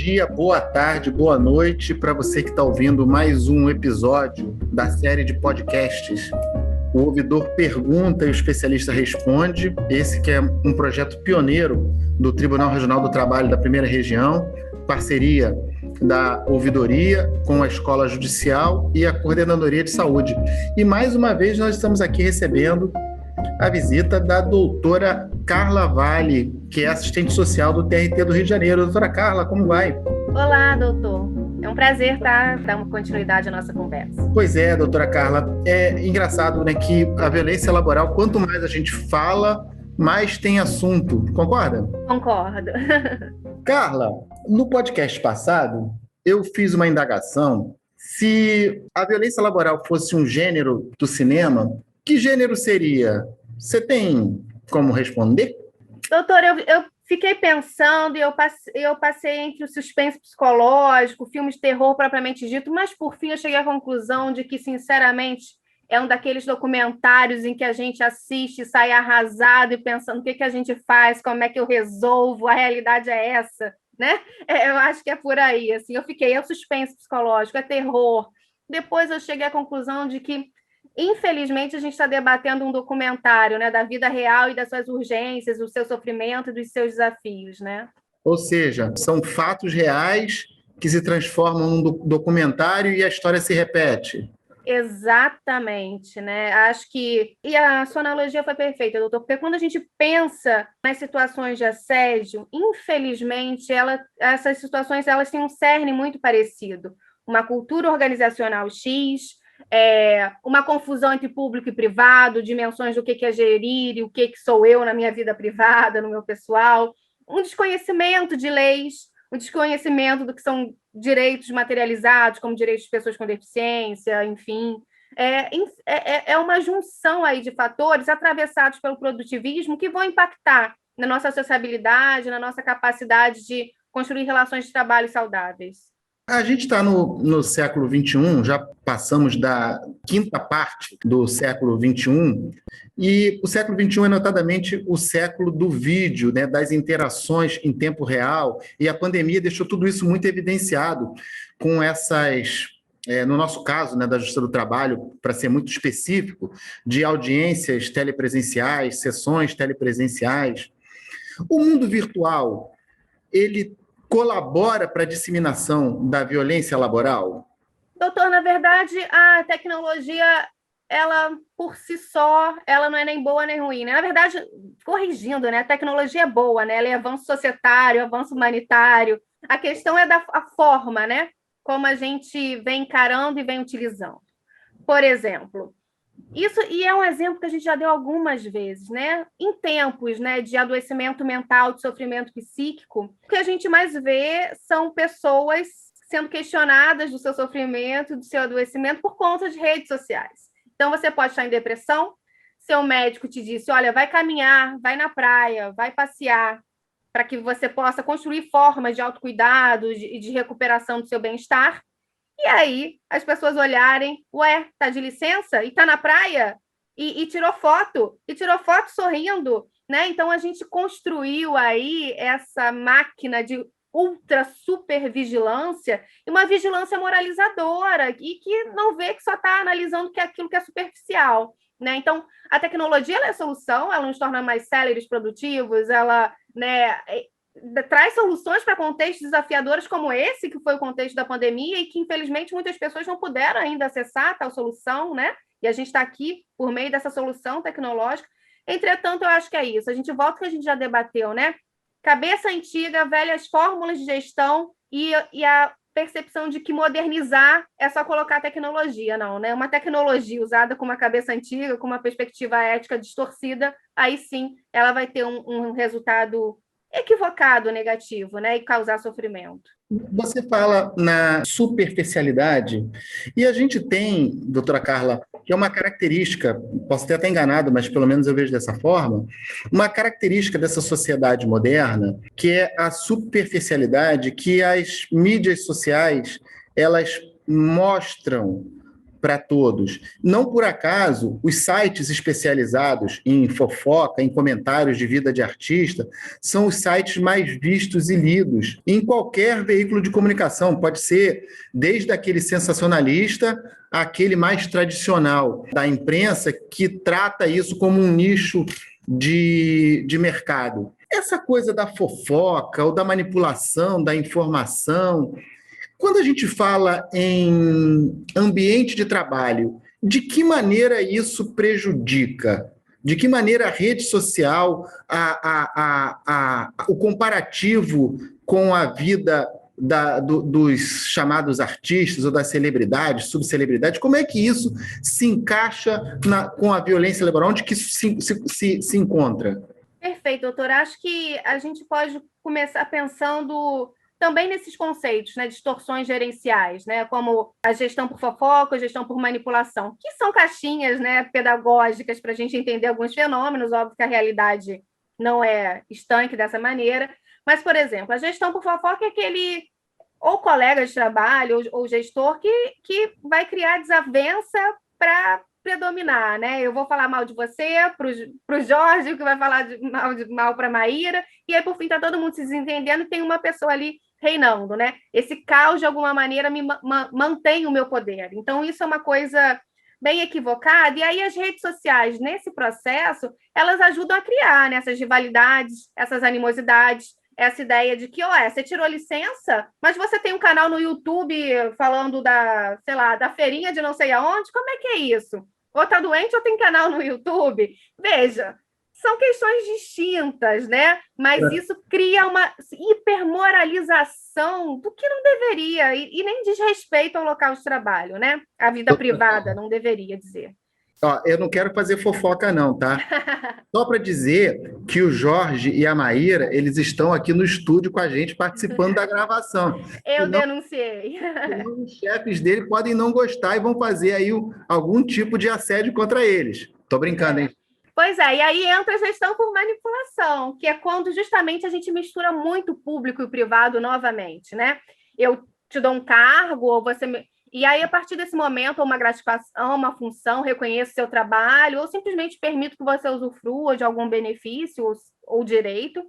dia, boa tarde, boa noite para você que está ouvindo mais um episódio da série de podcasts. O ouvidor pergunta e o especialista responde. Esse que é um projeto pioneiro do Tribunal Regional do Trabalho da Primeira Região, parceria da ouvidoria com a Escola Judicial e a Coordenadoria de Saúde. E mais uma vez nós estamos aqui recebendo a visita da doutora Carla Vale, que é assistente social do TRT do Rio de Janeiro. Doutora Carla, como vai? Olá, doutor. É um prazer dar uma continuidade à nossa conversa. Pois é, doutora Carla. É engraçado, né, que a violência laboral, quanto mais a gente fala, mais tem assunto. Concorda? Concordo. Carla, no podcast passado, eu fiz uma indagação. Se a violência laboral fosse um gênero do cinema, que gênero seria? Você tem como responder? Doutor, eu fiquei pensando e eu passei entre o suspense psicológico, filmes de terror propriamente dito, mas por fim eu cheguei à conclusão de que, sinceramente, é um daqueles documentários em que a gente assiste e sai arrasado e pensando o que a gente faz, como é que eu resolvo, a realidade é essa, né? Eu acho que é por aí, assim, é o suspense psicológico, é terror. Depois eu cheguei à conclusão de que, infelizmente, a gente está debatendo um documentário, né, da vida real e das suas urgências, do seu sofrimento e dos seus desafios, né? Ou seja, são fatos reais que se transformam num documentário e a história se repete. Exatamente, né? Acho que... E a sua analogia foi perfeita, doutor, porque quando a gente pensa nas situações de assédio, infelizmente, essas situações elas têm um cerne muito parecido. Uma cultura organizacional X, uma confusão entre público e privado, dimensões do que é gerir e o que sou eu na minha vida privada, no meu pessoal, um desconhecimento de leis, um desconhecimento do que são direitos materializados, como direitos de pessoas com deficiência, enfim. É uma junção aí de fatores atravessados pelo produtivismo que vão impactar na nossa sociabilidade, na nossa capacidade de construir relações de trabalho saudáveis. A gente está no século XXI, já passamos da quinta parte do século XXI, e o século XXI é notadamente o século do vídeo, né, das interações em tempo real, e a pandemia deixou tudo isso muito evidenciado com essas, no nosso caso, né, da Justiça do Trabalho, para ser muito específico, de audiências telepresenciais, sessões telepresenciais. O mundo virtual, ele colabora para a disseminação da violência laboral? Doutor, na verdade, a tecnologia, ela por si só, ela não é nem boa nem ruim, né? Na verdade, corrigindo, né? A tecnologia é boa, né? Ela é avanço societário, avanço humanitário. A questão é a forma, né? Como a gente vem encarando e vem utilizando. Por exemplo, isso, e é um exemplo que a gente já deu algumas vezes, né? Em tempos, né, de adoecimento mental, de sofrimento psíquico, o que a gente mais vê são pessoas sendo questionadas do seu sofrimento, do seu adoecimento por conta de redes sociais. Então, você pode estar em depressão, seu médico te disse, olha, vai caminhar, vai na praia, vai passear, para que você possa construir formas de autocuidado e de recuperação do seu bem-estar. E aí as pessoas olharem, ué, tá de licença? E tá na praia? E tirou foto sorrindo, né? Então a gente construiu aí essa máquina de ultra super vigilância e uma vigilância moralizadora e que não vê que só está analisando aquilo que é superficial, né? Então a tecnologia ela é a solução, ela nos torna mais céleres, produtivos, ela, né, traz soluções para contextos desafiadores como esse, que foi o contexto da pandemia, e que, infelizmente, muitas pessoas não puderam ainda acessar tal solução, né? E a gente está aqui por meio dessa solução tecnológica. Entretanto, eu acho que é isso. A gente volta ao que a gente já debateu, né? Cabeça antiga, velhas fórmulas de gestão e a percepção de que modernizar é só colocar tecnologia, não, né? Uma tecnologia usada com uma cabeça antiga, com uma perspectiva ética distorcida, aí sim ela vai ter um resultado equivocado, negativo, né, e causar sofrimento. Você fala na superficialidade, e a gente tem, doutora Carla, que é uma característica, posso ter até enganado, mas pelo menos eu vejo dessa forma, uma característica dessa sociedade moderna, que é a superficialidade que as mídias sociais, elas mostram para todos. Não por acaso, os sites especializados em fofoca, em comentários de vida de artista, são os sites mais vistos e lidos em qualquer veículo de comunicação. Pode ser desde aquele sensacionalista àquele mais tradicional da imprensa, que trata isso como um nicho de mercado. Essa coisa da fofoca ou da manipulação da informação, quando a gente fala em ambiente de trabalho, de que maneira isso prejudica? De que maneira a rede social, o comparativo com a vida dos chamados artistas ou das celebridades, subcelebridades, como é que isso se encaixa com a violência laboral? Onde que isso se encontra? Perfeito, doutor. Acho que a gente pode começar pensando também nesses conceitos, né, distorções gerenciais, né, como a gestão por fofoca, a gestão por manipulação, que são caixinhas, né, pedagógicas para a gente entender alguns fenômenos. Óbvio que a realidade não é estanque dessa maneira, mas, por exemplo, a gestão por fofoca é aquele ou colega de trabalho ou gestor que vai criar desavença para predominar, né? Eu vou falar mal de você para o Jorge, que vai falar mal para a Maíra, e aí, por fim, está todo mundo se desentendendo e tem uma pessoa ali reinando, né? Esse caos, de alguma maneira, mantém o meu poder. Então, isso é uma coisa bem equivocada, e aí as redes sociais, nesse processo, elas ajudam a criar, né, essas rivalidades, essas animosidades, essa ideia de que, você tirou licença, mas você tem um canal no YouTube falando sei lá, da feirinha de não sei aonde, como é que é isso? Ou tá doente ou tem canal no YouTube? Veja, são questões distintas, né? Mas isso cria uma hipermoralização do que não deveria, e nem diz respeito ao local de trabalho, né? A vida privada, não deveria dizer. Eu não quero fazer fofoca, não, tá? Só para dizer que o Jorge e a Maíra, eles estão aqui no estúdio com a gente participando da gravação. Eu denunciei. Senão os chefes dele podem não gostar e vão fazer aí algum tipo de assédio contra eles. Tô brincando, hein? Pois é, e aí entra a gestão por manipulação, que é quando justamente a gente mistura muito público e privado novamente, né? Eu te dou um cargo, ou você me... E aí, a partir desse momento, uma gratificação, uma função, reconheço seu trabalho, ou simplesmente permito que você usufrua de algum benefício ou direito.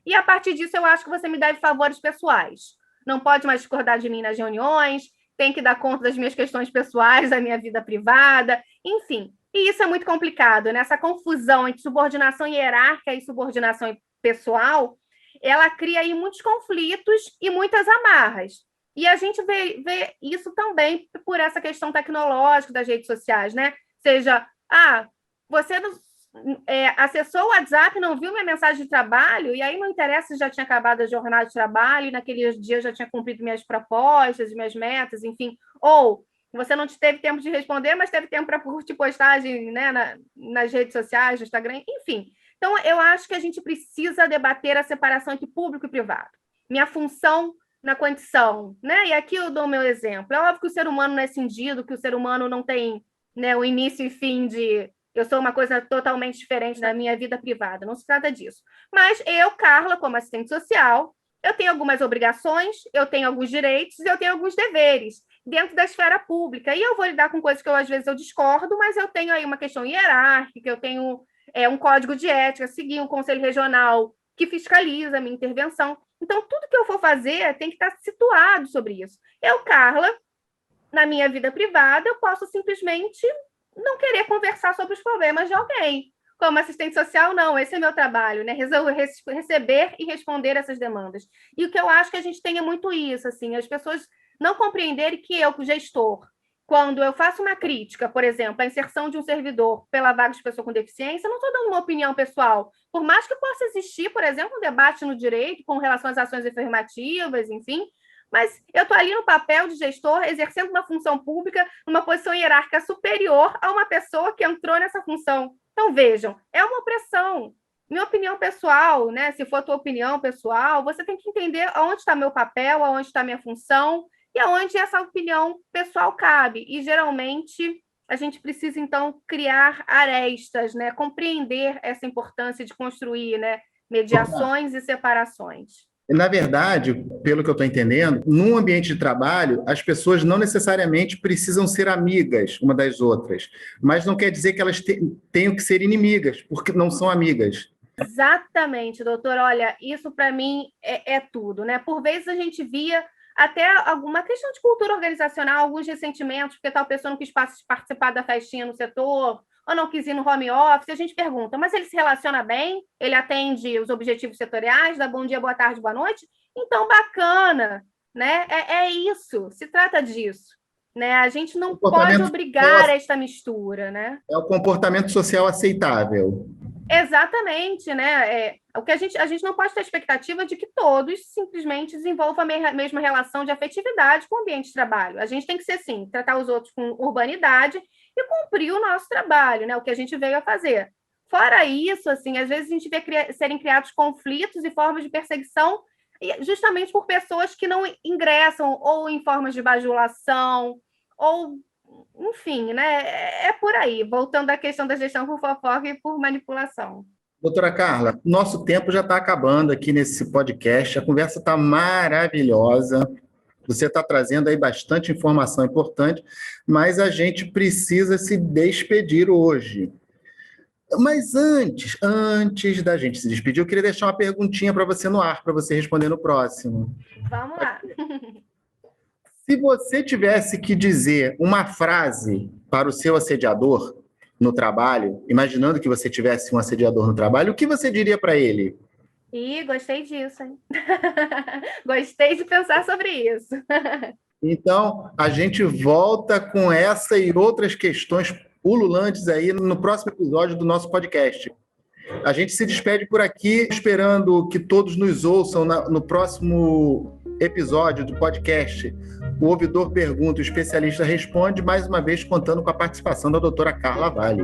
E a partir disso, eu acho que você me deve favores pessoais. Não pode mais discordar de mim nas reuniões, tem que dar conta das minhas questões pessoais, da minha vida privada, enfim. E isso é muito complicado, né? Essa confusão entre subordinação hierárquica e subordinação pessoal, ela cria aí muitos conflitos e muitas amarras. E a gente vê isso também por essa questão tecnológica das redes sociais, né? Seja, você acessou o WhatsApp, não viu minha mensagem de trabalho, e aí não interessa se já tinha acabado a jornada de trabalho, e naquele dia eu já tinha cumprido minhas propostas, minhas metas, enfim. Ou você não teve tempo de responder, mas teve tempo para curtir postagem, né, nas redes sociais, no Instagram, enfim. Então, eu acho que a gente precisa debater a separação entre público e privado. Minha função na condição, né? E aqui eu dou o meu exemplo. É óbvio que o ser humano não é cindido, que o ser humano não tem, né, o início e fim de eu sou uma coisa totalmente diferente da minha vida privada. Não se trata disso. Mas eu, Carla, como assistente social, eu tenho algumas obrigações, eu tenho alguns direitos, eu tenho alguns deveres dentro da esfera pública. E eu vou lidar com coisas que às vezes eu discordo, mas eu tenho aí uma questão hierárquica, eu tenho um código de ética, seguir um conselho regional que fiscaliza a minha intervenção. Então, tudo que eu for fazer tem que estar situado sobre isso. Eu, Carla, na minha vida privada, eu posso simplesmente não querer conversar sobre os problemas de alguém. Como assistente social, não, esse é meu trabalho, né? Receber e responder essas demandas. E o que eu acho que a gente tem é muito isso, assim, as pessoas não compreenderem que eu, gestor, quando eu faço uma crítica, por exemplo, a inserção de um servidor pela vaga de pessoa com deficiência, eu não estou dando uma opinião pessoal. Por mais que possa existir, por exemplo, um debate no direito com relação às ações afirmativas, enfim, mas eu estou ali no papel de gestor, exercendo uma função pública, numa posição hierárquica superior a uma pessoa que entrou nessa função. Então, vejam, é uma opressão. Minha opinião pessoal, né? Se for a tua opinião pessoal, você tem que entender aonde está meu papel, aonde está minha função, e aonde essa opinião pessoal cabe. E, geralmente, a gente precisa, então, criar arestas, né? Compreender essa importância de construir, né, mediações e separações. Na verdade, pelo que eu estou entendendo, num ambiente de trabalho, as pessoas não necessariamente precisam ser amigas uma das outras, mas não quer dizer que elas tenham que ser inimigas, porque não são amigas. Exatamente, doutor. Olha, isso para mim é tudo, né? Por vezes a gente via até alguma questão de cultura organizacional, alguns ressentimentos, porque tal pessoa não quis participar da festinha no setor, ou não quis ir no home office. A gente pergunta, mas ele se relaciona bem? Ele atende os objetivos setoriais, dá bom dia, boa tarde, boa noite? Então, bacana, né? É isso, se trata disso. Né? A gente não pode obrigar esta mistura, né? É o comportamento social aceitável. Exatamente, né? O que a gente não pode ter expectativa de que todos simplesmente desenvolvam a mesma relação de afetividade com o ambiente de trabalho. A gente tem que ser, sim, tratar os outros com urbanidade e cumprir o nosso trabalho, né? O que a gente veio a fazer. Fora isso, assim, às vezes a gente vê serem criados conflitos e formas de perseguição justamente por pessoas que não ingressam ou em formas de bajulação ou enfim, né? É por aí, voltando à questão da gestão por fofoca e por manipulação. Doutora Carla, nosso tempo já está acabando aqui nesse podcast, a conversa está maravilhosa, você está trazendo aí bastante informação importante, mas a gente precisa se despedir hoje. Mas antes da gente se despedir, eu queria deixar uma perguntinha para você no ar, para você responder no próximo. Vamos lá. Se você tivesse que dizer uma frase para o seu assediador no trabalho, imaginando que você tivesse um assediador no trabalho, o que você diria para ele? Gostei disso, hein? Gostei de pensar sobre isso. Então, a gente volta com essa e outras questões pululantes aí no próximo episódio do nosso podcast. A gente se despede por aqui, esperando que todos nos ouçam no próximo episódio do podcast. O ouvidor pergunta, o especialista responde, mais uma vez contando com a participação da doutora Carla Vale.